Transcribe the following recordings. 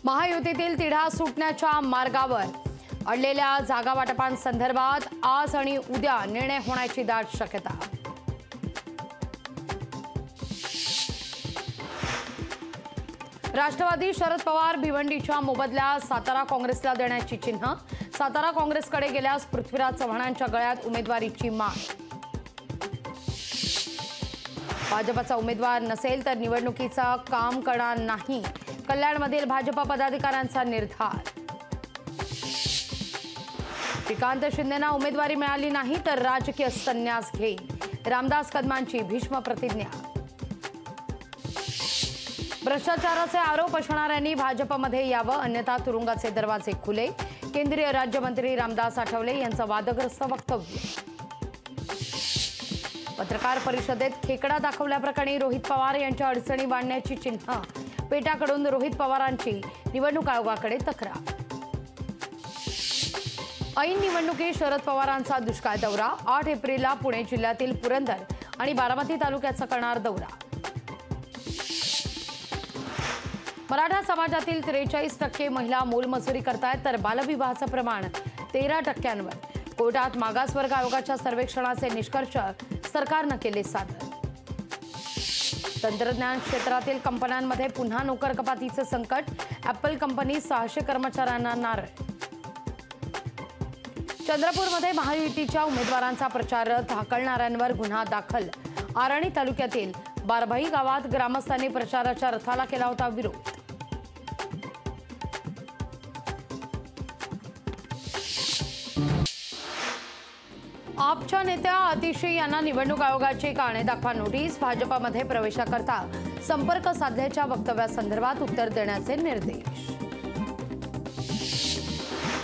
महायुतीतील तिढा सुटण्याच्या मार्गावर अडलेल्या जागा वाटपांसंदर्भात आज आणि उद्या निर्णय होण्याची दाट शक्यता। राष्ट्रवादी शरद पवार भिवंडीच्या मोबदल्यात सातारा काँग्रेसला देण्याची चिन्ह। सातारा काँग्रेसकडे गेल्यास पृथ्वीराज चव्हाणांच्या गळ्यात उमेदवारीची माग। भाजपचा उमेदवार नसेल तर निवडणुकीचा काम करणार नाही, कल्याणमधील भाजपा पदाधिकाऱ्यांचा निर्धार। श्रीकांत शिंदेंना उमेदवारी मिळाली नाही तर राजकीय संन्यास घेईल, रामदास कदमांची भीष्म प्रतिज्ञा। भ्रष्टाचाराचे आरोप असणाऱ्यांनी भाजपमध्ये यावं, अन्यथा तुरुंगाचे दरवाजे खुले, केंद्रीय राज्यमंत्री रामदास आठवले यांचं वादग्रस्त वक्तव्य। पत्रकार परिषदेत खेकडा दाखवल्याप्रकरणी रोहित पवार यांच्या अडचणी वाढण्याची चिन्ह। पेटाकडून रोहित पवारांची निवडणूक आयोगाकडे तक्रार। ऐन निवडणुकीत शरद पवारांचा दुष्काळ दौरा। 8 एप्रिलला पुणे जिल्ह्यातील पुरंदर आणि बारामती तालुक्याचा करणार दौरा। मराठा समाजातील 43% महिला मोलमजुरी करतायत तर बालविवाहाचं प्रमाण 13%वर। कोर्टात मागासवर्ग आयोगाच्या सर्वेक्षणाचे निष्कर्ष सरकारनं केले सादर। तंत्रज्ञान क्षेत्रातील कंपन्यांमध्ये पुन्हा नोकर कपातीचं संकट। ॲपल कंपनी 600 कर्मचाऱ्यांना नारळ। चंद्रपूरमध्ये महायुतीच्या उमेदवारांचा प्रचार रथ हाकलणाऱ्यांवर गुन्हा दाखल। आर्णी तालुक्यातील बारभाई गावात ग्रामस्थांनी प्रचाराच्या रथाला केला होता विरोध। आपच्या नेत्या आतिशी यांना निवडणूक आयोगाची कारणे दाखवा नोटीस। भाजपमध्ये प्रवेशाकरता संपर्क साधल्याच्या वक्तव्यासंदर्भात उत्तर देण्याचे निर्देश।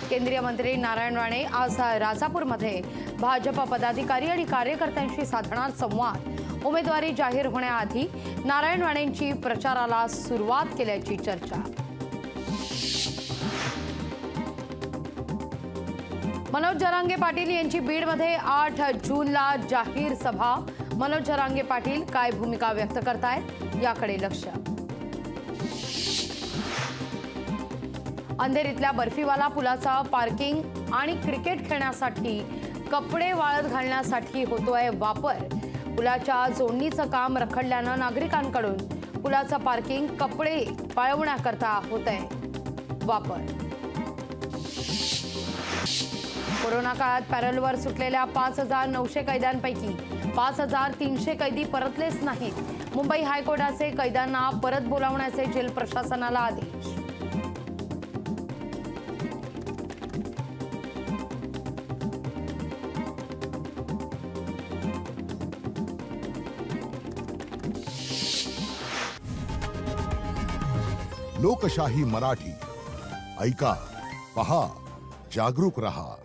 केंद्रीय मंत्री नारायण राणे आज राजापूरमध्ये भाजप पदाधिकारी आणि कार्यकर्त्यांशी साधणार संवाद। उमेदवारी जाहीर होण्याआधी नारायण राणेंची प्रचाराला सुरुवात केल्याची चर्चा। मनोज जरांगे पाटील यांची बीडमध्ये 8 जूनला जाहीर सभा। मनोज जरांगे पाटील काय भूमिका व्यक्त करतायत याकडे लक्ष। अंधेरीतल्या बर्फीवाला पुलाचा पार्किंग आणि क्रिकेट खेळण्यासाठी कपडे वाळत घालण्यासाठी होतोय वापर। पुलाच्या जोडणीचं काम रखडल्यानं नागरिकांकडून पुलाचं पार्किंग कपडे वाळवण्याकरता होतंय वापर। कोरोना काळात पॅरोलवर सुटलेल्या 5,900 कैद्यांपैकी 5,300 कैदी परतलेच नाहीत। मुंबई हायकोर्टाचे कैद्यांना परत बोलावण्याचे जेल प्रशासनाला आदेश। लोकशाही मराठी ऐका, पहा, जागरूक रहा।